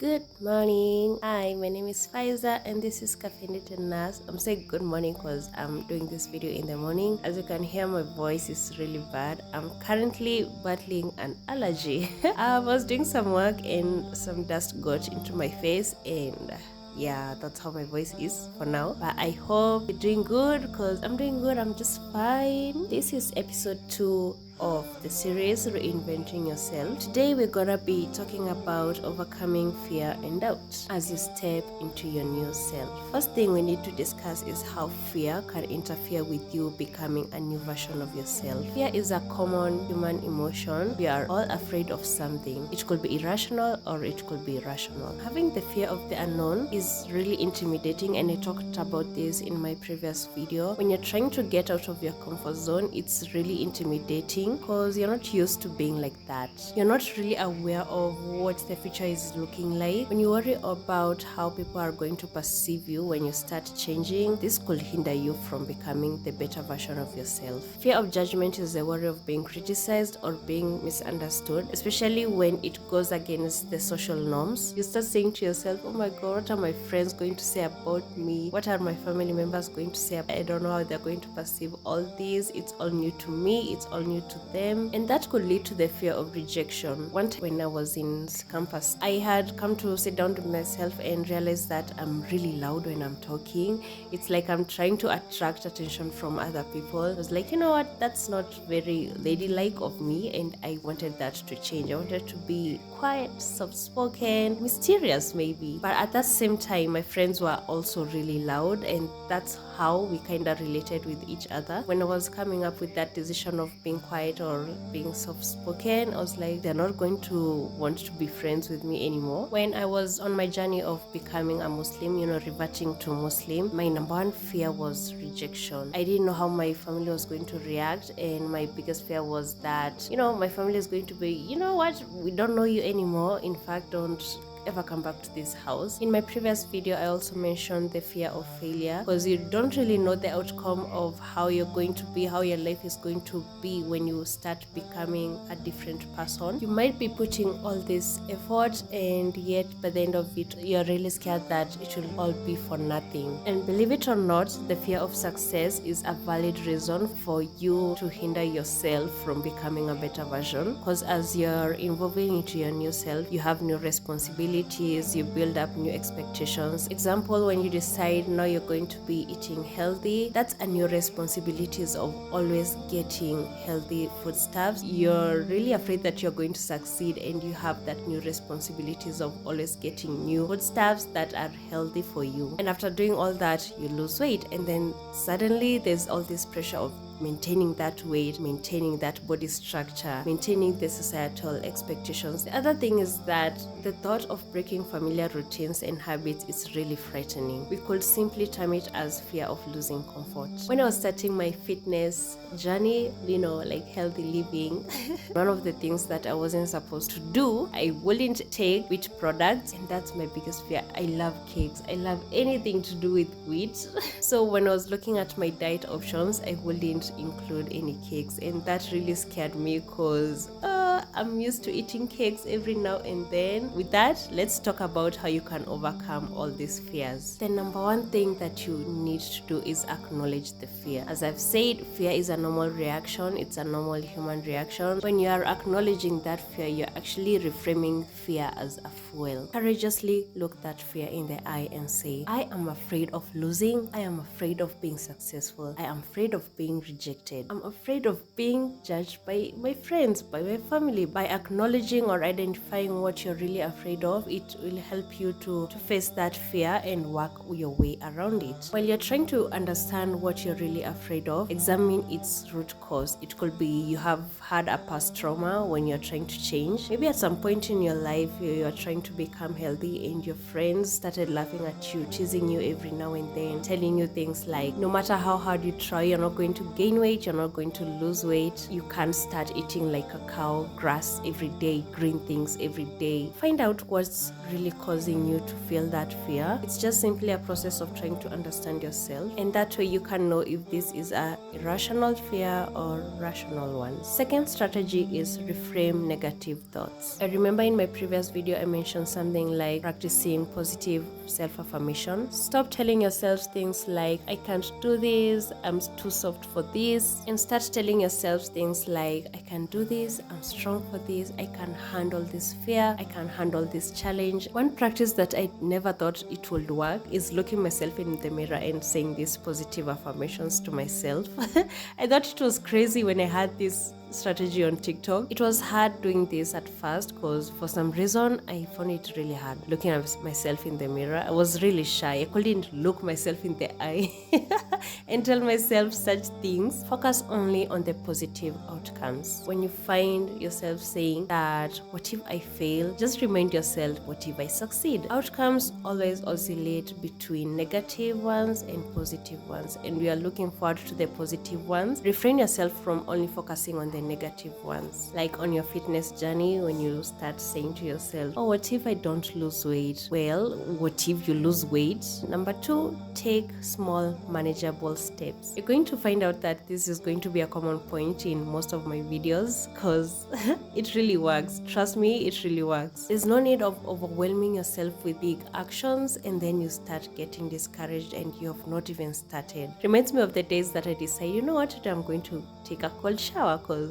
Good morning. Hi, my name is Faiza and this is Caffeinated Nurse. I'm saying good morning because I'm doing this video in the morning. As you can hear, my voice is really bad. I'm currently battling an allergy. I was doing some work and some dust got into my face and yeah, that's how my voice is for now. But I hope you're doing good because I'm doing good. I'm just fine. This is episode 2 of the series Reinventing Yourself. Today we're gonna be talking about overcoming fear and doubt as you step into your new self. First thing we need to discuss is how fear can interfere with you becoming a new version of yourself. Fear is a common human emotion. We are all afraid of something. It could be irrational or it could be rational. Having the fear of the unknown is really intimidating, and I talked about this in my previous video. When you're trying to get out of your comfort zone, it's really intimidating because you're not used to being like that. You're not really aware of what the future is looking like. When you worry about how people are going to perceive you when you start changing, this could hinder you from becoming the better version of yourself. Fear of judgment is the worry of being criticized or being misunderstood, especially when it goes against the social norms. You start saying to yourself, oh my god, what are my friends going to say about me? What are my family members going to say? I don't know how they're going to perceive all this. It's all new to me. It's all new to them, and that could lead to the fear of rejection. One time when I was in campus, I had come to sit down to myself and realize that I'm really loud when I'm talking. It's like I'm trying to attract attention from other people. I was like, you know what, that's not very ladylike of me, and I wanted that to change. I wanted to be quiet, soft-spoken, mysterious maybe. But at that same time, my friends were also really loud, and that's how we kind of related with each other. When I was coming up with that decision of being quiet or being soft-spoken, I was like, they're not going to want to be friends with me anymore. When I was on my journey of becoming a Muslim, reverting to Muslim, my number one fear was rejection. I didn't know how my family was going to react, and my biggest fear was that, my family is going to be, you know what, we don't know you anymore. In fact, don't ever come back to this house. In my previous video, I also mentioned the fear of failure, because you don't really know the outcome of how you're going to be, how your life is going to be when you start becoming a different person. You might be putting all this effort, and yet by the end of it, you're really scared that it will all be for nothing. And believe it or not, the fear of success is a valid reason for you to hinder yourself from becoming a better version, because as you're evolving into your new self, you have new responsibilities, you build up new expectations. Example, when you decide now you're going to be eating healthy, that's a new responsibilities of always getting healthy foodstuffs. You're really afraid that you're going to succeed, and you have that new responsibilities of always getting new foodstuffs that are healthy for you. And after doing all that, you lose weight, and then suddenly there's all this pressure of maintaining that weight, maintaining that body structure, maintaining the societal expectations. The other thing is that the thought of breaking familiar routines and habits is really frightening. We could simply term it as fear of losing comfort. When I was starting my fitness journey, like healthy living, one of the things that I wasn't supposed to do, I wouldn't take wheat products, and that's my biggest fear. I love cakes. I love anything to do with wheat. So when I was looking at my diet options, I wouldn't include any cakes, and that really scared me because I'm used to eating cakes every now and then. With that, let's talk about how you can overcome all these fears. The number one thing that you need to do is acknowledge the fear. As I've said, fear is a normal reaction. It's a normal human reaction. When you are acknowledging that fear, you're actually reframing fear as a fuel. Courageously look that fear in the eye and say, I am afraid of losing. I am afraid of being successful. I am afraid of being rejected. I'm afraid of being judged by my friends, by my family. By acknowledging or identifying what you're really afraid of, it will help you to face that fear and work your way around it. While you're trying to understand what you're really afraid of, examine its root cause. It could be you have had a past trauma when you're trying to change. Maybe at some point in your life, you're trying to become healthy, and your friends started laughing at you, teasing you every now and then, telling you things like, no matter how hard you try, you're not going to gain weight, you're not going to lose weight, you can't start eating like a cow, grass every day, green things every day. Find out what's really causing you to feel that fear. It's just simply a process of trying to understand yourself, and that way you can know if this is a irrational fear or rational one. Second strategy is reframe negative thoughts. I remember in my previous video I mentioned something like practicing positive self-affirmation. Stop telling yourself things like, I can't do this, I'm too soft for this, and start telling yourself things like, I can do this, I'm strong for this, I can handle this fear, I can handle this challenge. One practice that I never thought it would work is looking myself in the mirror and saying these positive affirmations to myself. I thought it was crazy when I had this strategy on TikTok. It was hard doing this at first because for some reason I found it really hard looking at myself in the mirror. I was really shy. I couldn't look myself in the eye and tell myself such things. Focus only on the positive outcomes. When you find yourself saying that, what if I fail? Just remind yourself, what if I succeed? Outcomes always oscillate between negative ones and positive ones, and we are looking forward to the positive ones. Refrain yourself from only focusing on the negative ones. Like on your fitness journey, when you start saying to yourself, oh, what if I don't lose weight? Well, what if you lose weight? Number 2, take small manageable steps. You're going to find out that this is going to be a common point in most of my videos because it really works. Trust me, it really works. There's no need of overwhelming yourself with big actions and then you start getting discouraged and you have not even started. Reminds me of the days that I decided, you know what, today I'm going to take a cold shower because,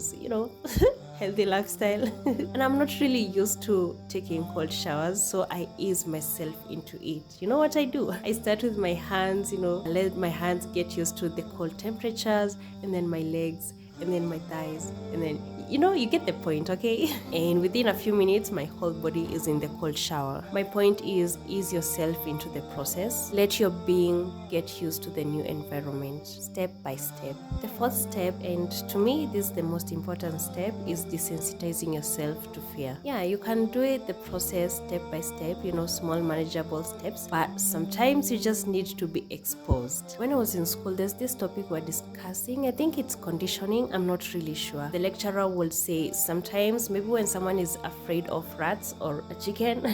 healthy lifestyle. And I'm not really used to taking cold showers, so I ease myself into it. You know what I do? I start with my hands, let my hands get used to the cold temperatures, and then my legs, and then my thighs, and then you get the point, okay? And within a few minutes my whole body is in the cold shower. My point is, ease yourself into the process. Let your being get used to the new environment step by step. The fourth step, and to me this is the most important step, is desensitizing yourself to fear. Yeah, you can do it, the process step by step, small manageable steps, but sometimes you just need to be exposed. When I was in school, there's this topic we're discussing. I think it's conditioning, I'm not really sure. The lecturer will say sometimes maybe when someone is afraid of rats or a chicken,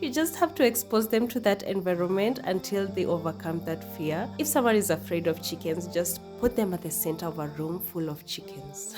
you just have to expose them to that environment until they overcome that fear. If someone is afraid of chickens, just put them at the center of a room full of chickens.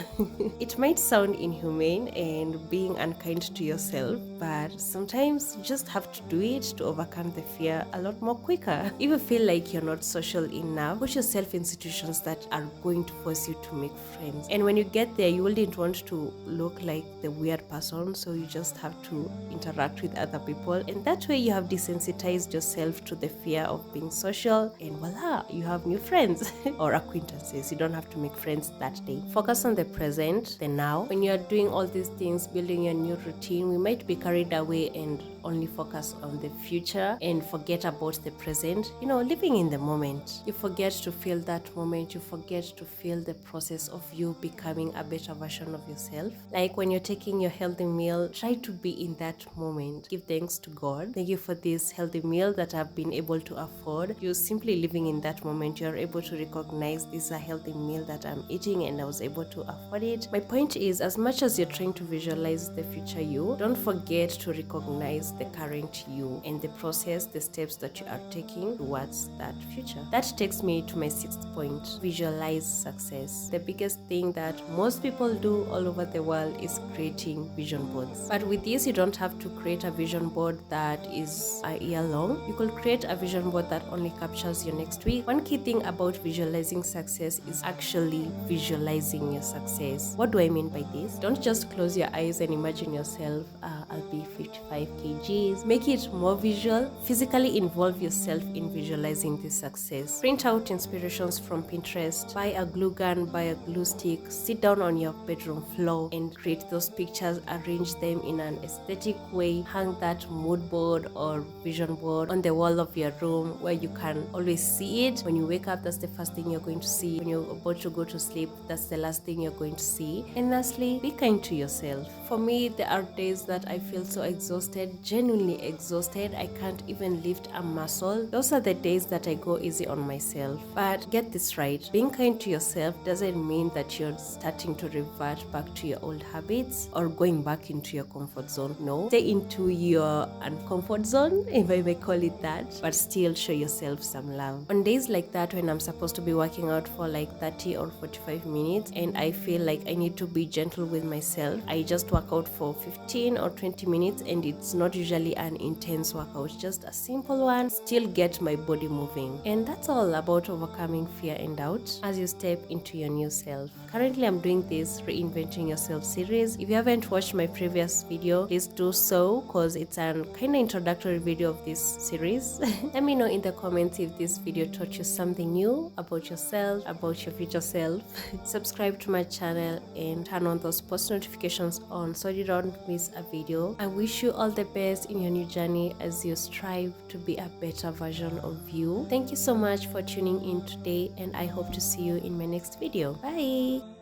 It might sound inhumane and being unkind to yourself, but sometimes you just have to do it to overcome the fear a lot more quicker. If you feel like you're not social enough, put yourself in situations that are going to force you to make friends. And when you get there, you wouldn't want to look like the weird person, so you just have to interact with other people. And that way you have desensitized yourself to the fear of being social, and voila, you have new friends or acquaintances. You don't have to make friends that day. Focus on the present, the now. When you are doing all these things, building your new routine, we might be carried away and only focus on the future and forget about the present. Living in the moment. You forget to feel that moment. You forget to feel the process of you becoming a better version of yourself. Like when you're taking your healthy meal, try to be in that moment. Give thanks to God. Thank you for this healthy meal that I've been able to afford. You're simply living in that moment. You're able to recognize this is a healthy meal that I'm eating and I was able to afford it. My point is, as much as you're trying to visualize the future you, don't forget to recognize the current you and the process, the steps that you are taking towards that future. That takes me to my 6th point: visualize success. The biggest thing that most people do all over the world is creating vision boards. But with this, you don't have to create a vision board that is a year long. You could create a vision board that only captures your next week. One key thing about visualizing success is actually visualizing your success. What do I mean by this? Don't just close your eyes and imagine yourself, I'll be 55 kgs. Make it more visual. Physically involve yourself in visualizing this success. Print out inspirations from Pinterest. Buy a glue gun, buy a glue stick, sit down on your bedroom floor and create those pictures, arrange them in an aesthetic way. Hang that mood board or vision board on the wall of your room where you can always see it. When you wake up, that's the first thing you're going to see. When you're about to go to sleep, that's the last thing you're going to see. And lastly, be kind to yourself. For me, there are days that I feel so exhausted, genuinely exhausted. I can't even lift a muscle. Those are the days that I go easy on myself. But get this right, being kind to yourself doesn't mean that you're starting to revert back to your old habits or going back into your comfort zone. No, stay into your uncomfort zone, if I may call it that, but still show yourself some love. On days like that, when I'm supposed to be working out for like 30 or 45 minutes and I feel like I need to be gentle with myself, I just work out for 15 or 20 minutes, and it's not usually an intense workout, just a simple one, still get my body moving. And that's all about overcoming fear and doubt as you step into your new self. Currently, I'm doing this Reinventing Yourself series. If you haven't watched my previous video, please do so, because it's an kind of introductory video of this series. Let me know in the comments if this video taught you something new about yourself, about your future self. Subscribe to my channel and turn on those post notifications on so you don't miss a video. I wish you all the best in your new journey as you strive to be a better version of you. Thank you so much for tuning in today, and I hope to see you in my next video. Bye!